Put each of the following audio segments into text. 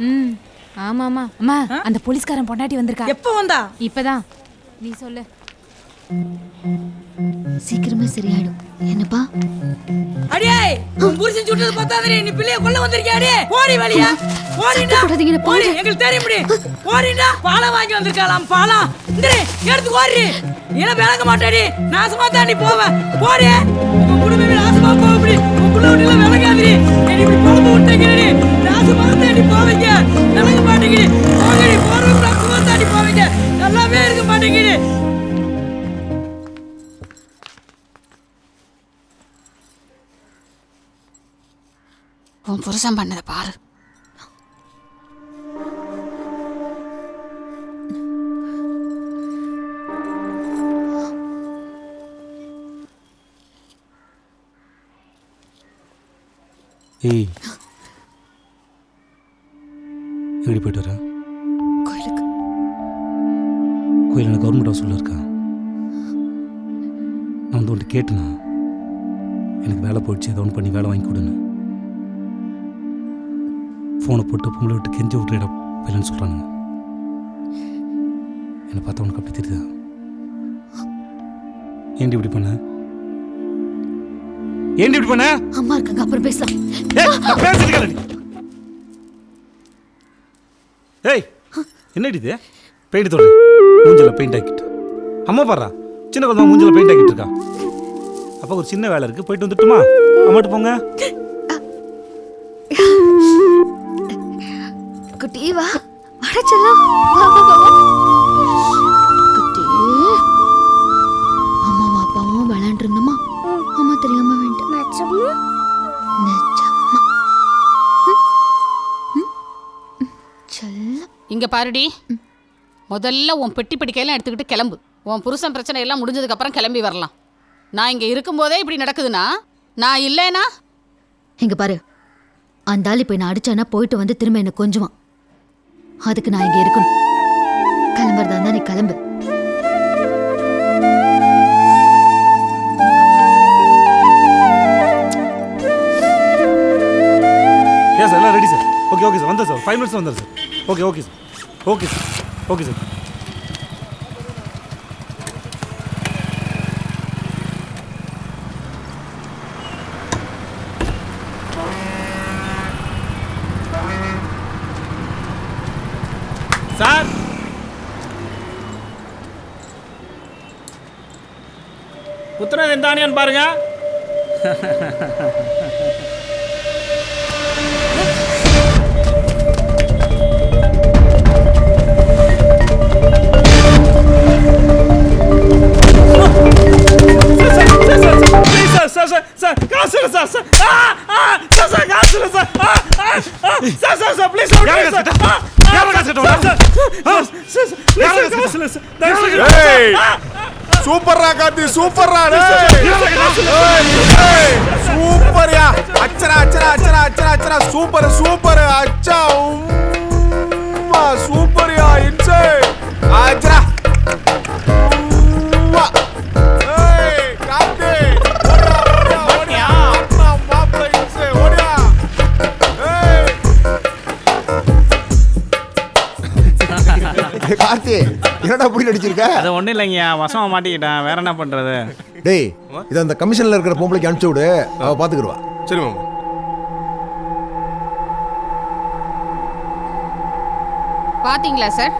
ம் ஆமாமா. அம்மா அந்த போலீஸ்காரன் பொண்டாட்டி வந்திருக்கா. எப்போ வந்தா? இப்பதான். நீ சொல்லு. சீக்கிரமே சரியாயிடும். என்னப்பா? அடியே உன் புருஷன் சுட்டது பார்த்தாதே நீ பிள்ளைய கொல்ல வந்திருக்கியா? அடியே போடி வெளியா. போடிடா. போடி எங்களுக்கு தெரியும்டி. போடிடா. பாலை வாங்கி வந்திருக்கலாம். பாலா இந்தே எடுத்து ஓடி. நீல விளங்க மாட்டேடி. நாசமா தாண்டி போவ. போடி. உன் குடும்பமே நாசமா போவடி. உன் குடும்பத்துல விளங்காதடி. நீ இப்படி பொறுப்பு விட்டீங்கடி. நாசமா தாண்டி போவீங்க. விளங்க மாட்டேங்கடி. போங்கடி போறவங்க நாசமா தாண்டி போவீங்க. நல்லாவே இருக்க மாட்டேங்கடி. உன் புருஷன் பண்ணதை பாரு. ஏய் எங்கடி போயிட்டு வர? கோயிலுக்கு. கோயில் கவர்மெண்ட் ஹவுஸ்ல இருக்கா? நான் வந்து உன்ட்டு கேட்டேனா எனக்கு வேலை போயிடுச்சு ஏதோ ஒன்று பண்ணி வேலை வாங்கி கொடுன்னு. ஃபோனை போட்டு பொம்பளை விட்டு கெஞ்சி விட்டுடா போயிலன்னு சொல்கிறானுங்க. என்னை பார்த்தா உனக்கு அப்படி தெரியுதா? ஏன்டி இப்படி பண்ண? ஏன்டி இப்படி பண்ண? அம்மா இருக்காங்க, அப்புறம் பேசலாம். ஏய் என்னடி இது? பெயிண்ட் தொடு. மூஞ்சில பெயிண்ட் ஆக்கிட்டு அம்மா பாடுறா. சின்ன குழந்தை மூஞ்சில பெயிண்ட் ஆக்கிட்டு இருக்கா. அப்போ ஒரு சின்ன வேலை இருக்கு, போயிட்டு வந்துட்டுமா? அம்மாட்டு போங்க. குட்டி வா. வர செல்லம். வா வா வா. குட்டி. அம்மாவும் அப்பாவும் விளையாண்டு இருந்தோமா? அம்மா தெரியாம வேண்டாம். நச்சம்மா. நச்சம்மா. செல்லம். இங்க பாருடி, முதல்ல உன் பெட்டி படிக்கையெல்லாம் எடுத்துக்கிட்டு கிளம்பு. உன் புருஷன் பிரச்சனை எல்லாம் முடிஞ்சதுக்கு அப்புறம் கிளம்பி வரலாம். நான் இங்க இருக்கும்போதே இப்படி நடக்குதுன்னா நான் இல்லைனா? இங்க பாரு, அந்த ஆள் இப்ப நான் அடிச்சானா போயிட்டு வந்து திரும்ப என்ன கொஞ்சுவான். அதுக்கு நான் இங்க இருக்கணும். கிளம்புறதா இருந்தா நீ கிளம்பு. எஸ் எல்லாம் ready sir. Okay okay sir, வந்தேன் சார். 5 மினிட்ஸ் வந்தேன் sir. Okay okay sir. Okay sir. Okay sir. Sir குத்துனது தானியான்னு பாருங்க. சூப்பர்ரா கார்த்தி, சூப்பர்ரா. சூப்பர்யா. அச்சரா அச்சரா அச்சரா அச்சரா அச்சரா. Super super. அச்சா உம்மா சூப்பர்யா. இன்சே அச்சரா. ஏய் கார்த்தி ஓடியா ஓடியா. அம்மா மாப்ள இன்சே ஓடியா. ஏய் கார்த்தி என்னடா புடி அடிச்சிருக்க? அது ஒன்றும் இல்லைங்கய்யா, வசமா மாட்டிக்கிட்டேன். வேற என்ன பண்றது? டேய் இதை அந்த கமிஷன்ல இருக்கிற பொம்பளைக்கு அனுப்பிச்சு விடு, அவ பாத்துக்கிடுவா. சரி மாமா. பாத்தீங்களா சார்,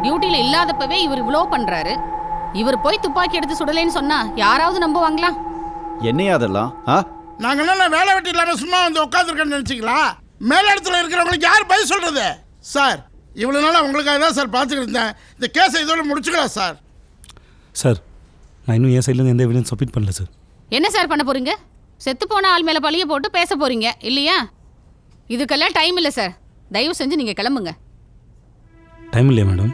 டியூட்டில இல்லாதப்பவே இவர் இவ்வளோ பண்றாரு. இவர் போய் துப்பாக்கி எடுத்து சுடலைன்னு சொன்னா யாராவது நம்புவாங்களா? என்னையா அதெல்லாம்? நாங்க என்ன வேலை வெட்டி இல்லாம சும்மா வந்து உட்காந்துருக்கேன்னு நினைச்சிங்களா? மேல இடத்துல இருக்கிறவங்களுக்கு யார் பதில் சொல்றது? சார் இவ்வளவு நாளா உங்களுக்காக தான் சார் பார்த்துக்கிட்டு இருந்தேன். இந்த கேஸை இதோட முடிச்சுக்கலாம் சார். சார் நான் இன்னும் என் சைட்லேருந்து எந்த எவிடன்ஸ் சப்மிட் பண்ணல சார். என்ன சார் பண்ண போறீங்க? செத்து போன ஆள் மேல பழிய போட்டு பேச போறீங்க இல்லையா? இதுக்கெல்லாம் டைம் இல்லை சார். தயவு செஞ்சு நீங்க கிளம்புங்க. டைம் இல்லையா மேடம்?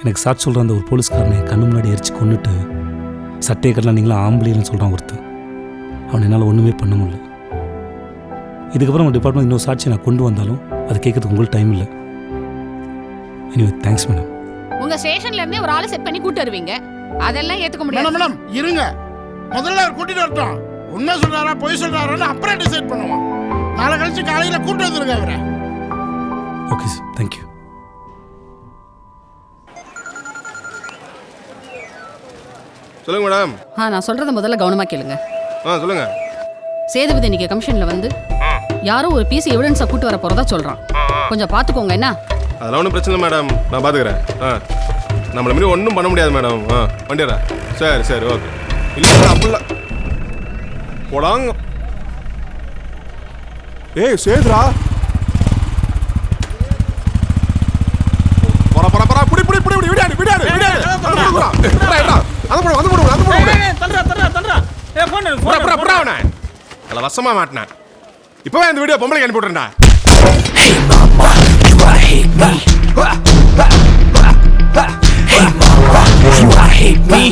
எனக்கு சாட்சி சொல்கிற அந்த ஒரு போலீஸ்காரனை கண்ணு முன்னாடி எரிச்சு கொண்டுட்டு சட்டையை கட்டலாம் நீங்களாம் ஆம்பளைன்னு சொல்கிறான் ஒருத்தன். அவனை என்னால் ஒன்றுமே பண்ண முடியல. இதுக்கப்புறம் உங்கள் டிபார்ட்மெண்ட் இன்னொரு சாட்சியை நான் கொண்டு வந்தாலும் அதை கேட்கறதுக்கு உங்களுக்கு டைம் இல்லை. Anyway thanks madam. உங்க ஸ்டேஷன்ல இருந்தே ஒரு ஆளை செட் பண்ணி கூட்டி வருவீங்க, அதெல்லாம் ஏத்துக்க முடியாது. மேடம் இருங்க, முதல்ல அவர் கூட்டிட்டு வரட்டும். உண்மை சொல்றாரா பொய் சொல்றாரான்னு அப்புறம் டிசைட் பண்ணுவோம். நாளை கழிச்சு காலையில கூட்டு வந்துருங்க அவரை. Okay sir, thank you. சொல்லுங்க மேடம். நான் சொல்கிறத முதல்ல கவனமாக கேளுங்க. சொல்லுங்க. சேதுபதி இன்னைக்கு கமிஷனில் வந்து யாரோ ஒரு பீஸ் எவிடன்ஸை கூட்டு வர போகிறதா சொல்கிறான். கொஞ்சம் பார்த்துக்கோங்க என்ன. அதெல்லாம் ஒன்றும் பிரச்சனை இல்லை மேடம், நான் பார்த்துக்கிறேன். நம்மளை மாரி ஒன்றும் பண்ண முடியாது மேடம். வண்டிடுறேன். சரி சரி ஓகே. இல்லை அப்படிலாம் போடாங்க. ஏய் சேதுரா, பரா பரா பரா புடி புடி புடி விடாடி விடாடி விடாடி. வசமா மாட்டினேன். இப்பவே இந்த வீடியோ பொம்பளைக்கு அனுப்பி விட்டுறேன்டா. Hey mama, you wanna hate me? Hey mama, you wanna hate me?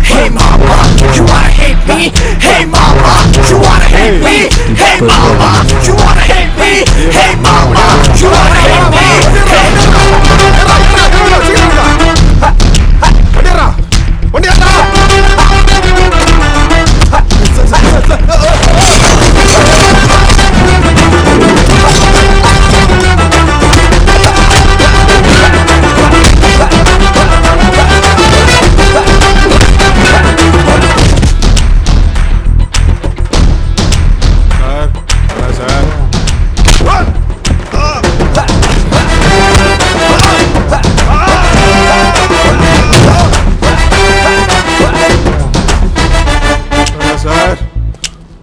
Hey mama, you wanna hate me? Hey mama, you wanna hate me? Hey mama, you wanna hate me? Hey mama, you wanna hate me?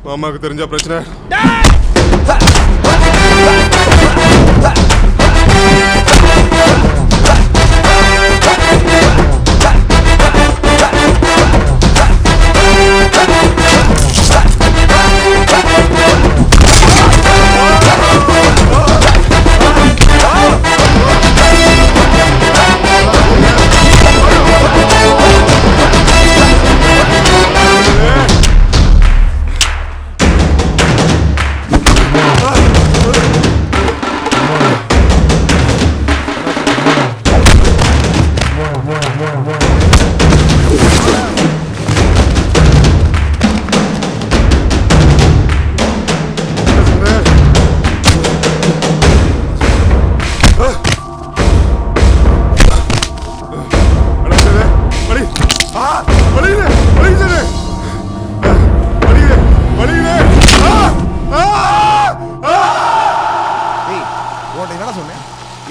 மாமாக்கு தெரிஞ்ச பிரச்சனை.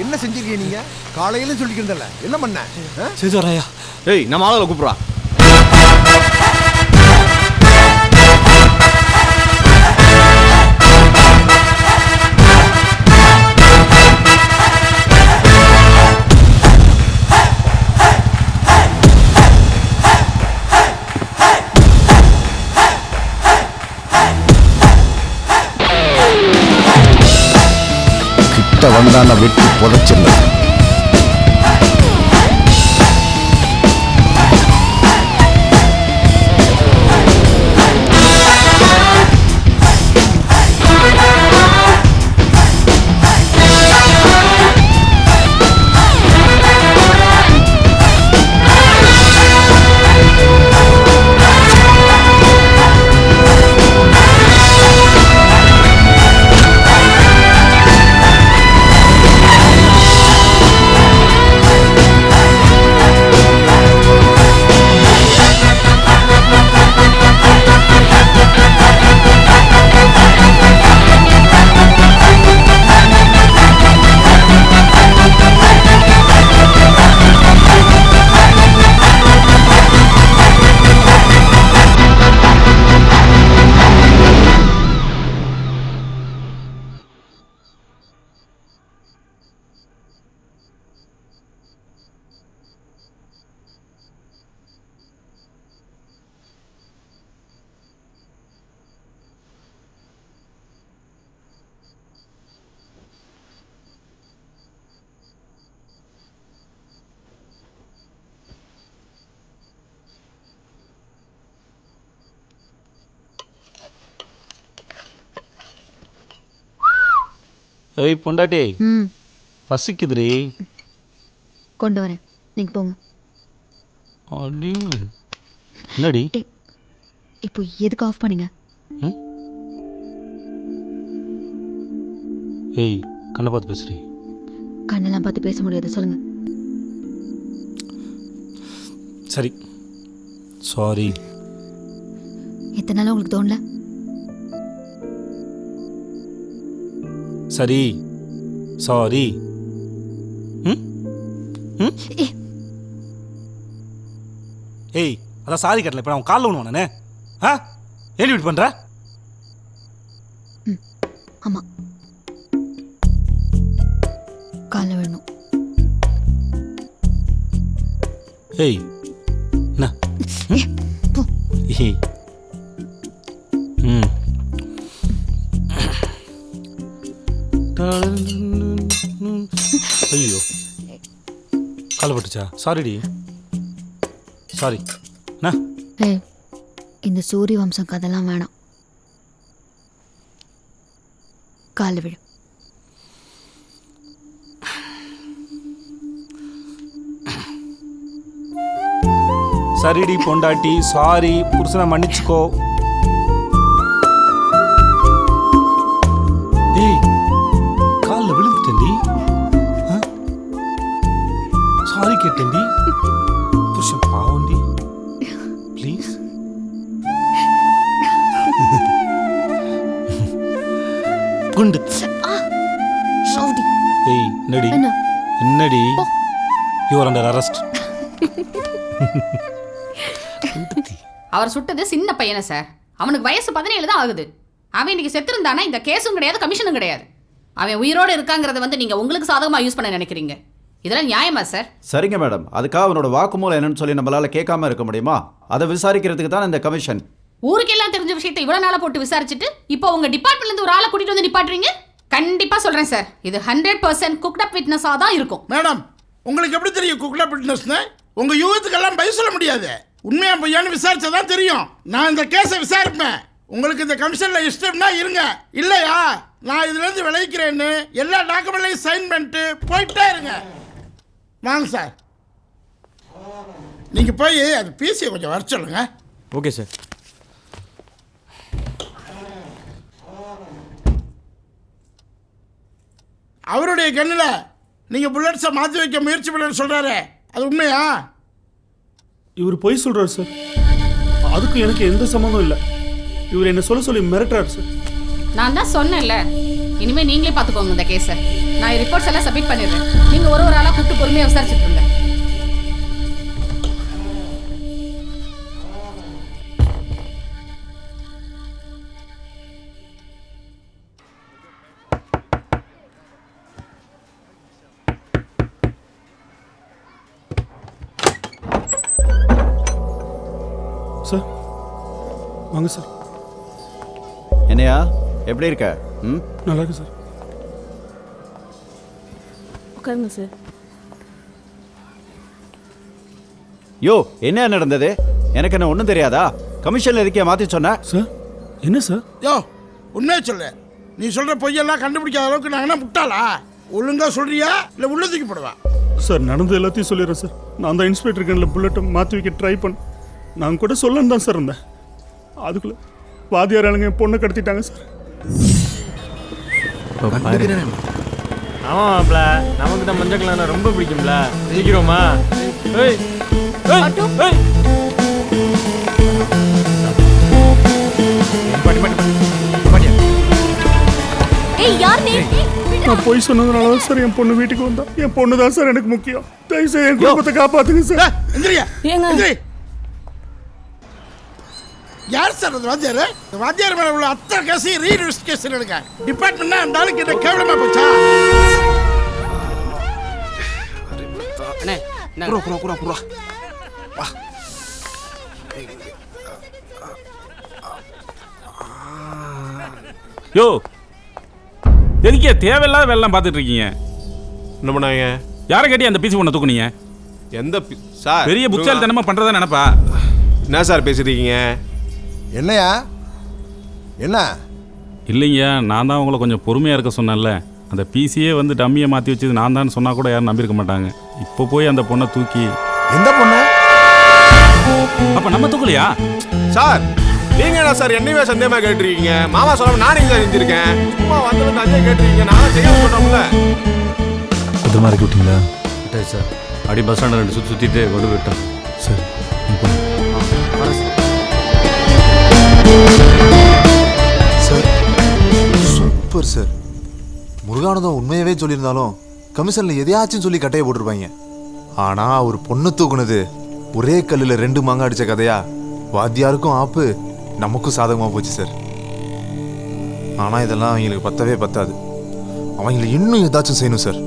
என்ன செஞ்சிருக்கீங்க நீங்க? காலையில சொல்லிக்கிறதல்ல, என்ன பண்ண? சேதுராயா, ஏய் நம்ம ஆளுகளை கூப்பிடுறா. கிட்ட வந்தான வெட்டி புதைச்சில்ல. ஏய் பொண்டாட்டி, பசிக்குதுரி. கொண்டு வரேன், நீங்க போங்க. அடி என்னடி இப்போ எதுக்கு ஆஃப் பண்ணீங்க? ஏய் கண்ணை பார்த்து பேசுறீ. கண்ணெல்லாம் பார்த்து பேச முடியாது, சொல்லுங்க. சரி சாரி. எத்தனை நாள் உங்களுக்கு தோணல? சரி சாரி. ம் ம் ஏ, ஏய் அதான் சாரி கட்டல. இப்போ நான் காலில் ஒன்று நானே. ஆ ஏன் இப்படி பண்ணுற? ஆமா, காலைல வேணும். ஏய் என்ன? போ. ஏய் ம் ஐயோ காலை பட்டுச்சா? சாரிடி சாரி. என்ன? ஏய், இந்த சூரிய வம்சம் கதெல்லாம் வேணாம். காலை விடு. சரிடி பொண்டாட்டி சாரி. புருஷனை மன்னிச்சுக்கோ. ஏய் காலில் விழுந்துட்டேன்டி. சாரி கேட்டேன்டி. புருஷன் பாவண்டி. ப்ளீஸ். குண்டு. ரவுடி. ஏய் என்னடி என்ன? என்னடி? You are under arrest. அவர் சுட்டது சின்ன பையனை சார். அவனுக்கு வயசு 17 தான் ஆகுது. அவன் இன்னைக்கு செத்துருந்தானா இந்த கேஸும் கிடையாது, கமிஷனும் கிடையாது. அவன் உயிரோடு இருக்காங்கிறத வந்து நீங்கள் உங்களுக்கு சாதகமாக யூஸ் பண்ண நினைக்கிறீங்க. இதெல்லாம் நியாயமா சார்? சரிங்க மேடம், அதுக்காக அவனோட வாக்குமூலம் என்னன்னு சொல்லி நம்மளால கேட்காம இருக்க முடியுமா? அதை விசாரிக்கிறதுக்கு தான் இந்த கமிஷன். ஊருக்கெல்லாம் தெரிஞ்ச விஷயத்தை இவ்வளோ நாளாக போட்டு விசாரிச்சுட்டு இப்போ உங்கள் டிபார்ட்மெண்ட்லேருந்து ஒரு ஆளை கூட்டிகிட்டு வந்து நிப்பாட்டுறீங்க. கண்டிப்பாக சொல்கிறேன் சார், இது 100% குக்ட் அப் விட்னஸாக தான் இருக்கும். மேடம், உங்களுக்கு எப்படி தெரியும் குக்லா பிட்னஸ்னு? உங்க யூகத்துக்கெல்லாம் பதில் சொல்ல முடியாது. உண்மையா பொய்யான்னு விசாரிச்சா தான் தெரியும். நான் இந்த கேஸை விசாரிப்பேன். உங்களுக்கு இந்த கமிஷன்ல இஷ்டம்னா இருங்க, இல்லையா நான் இதுல இருந்து விளைவிக்கிறேன்னு எல்லா டாக்குமெண்ட்லையும் சைன் பண்ணிட்டு போயிட்டே இருங்க. வாங்க சார், நீங்க போய் அது பிசியை கொஞ்சம் வர சொல்லுங்க. Okay sir. அவருடைய கண்ணில் நீங்க புல்லட்ஸை மாற்றி வைக்க முயற்சி பண்ணு சொல்றாரு, அது உண்மையா? இவர் பொய் சொல்கிறார் சார். அதுக்கு எனக்கு எந்த சம்மந்தம் இல்லை. இவர் என்ன சொல்ல சொல்லி மிரட்டுறாரு சார். நான் தான் சொன்னேன்ல, இனிமேல் நீங்களே பார்த்துக்கோங்க இந்த கேஸை. நான் ரிப்போர்ட்ஸ் எல்லாம் சப்மிட் பண்ணிடுறேன். நீங்கள் ஒரு ஆளாக கூப்பிட்டு பொறுமையாக விசாரிச்சுட்டு இருங்க. சார் வாங்க சார். என்னையா எப்படி இருக்க? ம், நல்லா இருக்கு சார். உட்காருங்க சார். யோ என்ன நடந்தது? எனக்கு என்ன ஒன்றும் தெரியாதா? கமிஷன்ல இருக்கியா மாற்றி சொன்ன? சார் என்ன சார்? யோ உண்மையை சொல்லு. நீ சொல்ற பொய்யெல்லாம் கண்டுபிடிக்காத அளவுக்கு நான் என்ன முட்டாளா? ஒழுங்கா சொல்றியா இல்லை உள்ள தூக்கி போடுவா? சார் நடந்து எல்லாத்தையும் சொல்லிடுறேன் சார். நான் தான் இன்ஸ்பெக்டர் கண்ணில் புல்லட்டை மாற்றி வைக்க ட்ரை பண்ணேன். நான் கூட சொல்லன்னு தான் சார் இருந்தேன். அதுக்குள்ள வாதியார் ஆளுங்க என் பொண்ணை கடத்திட்டாங்க சார். ஆமாம்ல, நமக்கு தான் மஞ்சள் கலர் ரொம்ப பிடிக்கும்ல. சீக்கிரமா. ஏய் ஏய் ஏய் பாட்டி பாட்டி பாட்டியா. ஏய் யார் நீ? நான் போய் சொன்னதுனால தான் சார் என் பொண்ணு வீட்டுக்கு வந்தா. என் பொண்ணு தான் சார் எனக்கு முக்கியம். தயவுசெய்து என் குடும்பத்தை காப்பாத்துங்க சார். எந்திரியா ஏங்க? எந்திரி. யார் சார் அது வாத்தியார்? வாத்தியார் மேல உள்ள அத்தனை கேஸையும் ரீஇன்வெஸ்டிகேஷன் எடுங்க. டிபார்ட்மெண்ட்னா அந்த ஆளுக்கு என்ன கேவலமா போச்சா? அண்ணே குரா குரா குரா. யோ எதுக்கே தேவையில்லாத வேலைலாம் பார்த்துட்டு இருக்கீங்க? என்ன பண்ணாங்க? யாரை கேட்டி அந்த பீசி பொண்ணை தூக்குனீங்க? எந்த சார் பெரிய புத்தாலித்தனமா பண்றதா நினைப்பா? என்ன சார் பேசுறீங்க? என்னையா என்ன? இல்லைங்க, நான் தான் உங்களை கொஞ்சம் பொறுமையாக இருக்க சொன்னேன்ல. அந்த பிசியே வந்து டம்மியை மாற்றி வச்சது நான் தான் சொன்னால் கூட யாரும் நம்பியிருக்க மாட்டாங்க. இப்போ போய் அந்த பொண்ணை தூக்கி. எந்த பொண்ணு? அப்போ நம்ம தூக்கலையா சார்? நீங்க என்ன சார் என்னையே சந்தேகமா கேட்டிருக்கீங்க? மாமா சொல்லாம நானே தான் செஞ்சிருக்கேன். சும்மா வந்து அதே கேட்டிருக்கீங்க. நான் செய்ய மாட்டோம்ல. பத்திரமா இறக்கி விட்டீங்களா? விட்டாச்சு சார். அடி பஸ் ஸ்டாண்ட் 2 சுற்றிட்டு கொண்டு விட்டேன். சரி சார் சூப்பர் சார். முருகானந்தம் உண்மையவே சொல்லியிருந்தாலும் கமிஷனில் எதையாச்சும் சொல்லி கட்டையை போட்டிருப்பாங்க. ஆனால் அவர் பொண்ணு தூக்குனது ஒரே கல்லில் 2 மாங்காய் அடித்த கதையா வாத்தியாருக்கும் ஆப்பு, நமக்கும் சாதகமாக போச்சு சார். ஆனால் இதெல்லாம் அவங்களுக்கு பத்தவே பத்தாது. அவங்களை இன்னும் ஏதாச்சும் செய்யணும் சார்.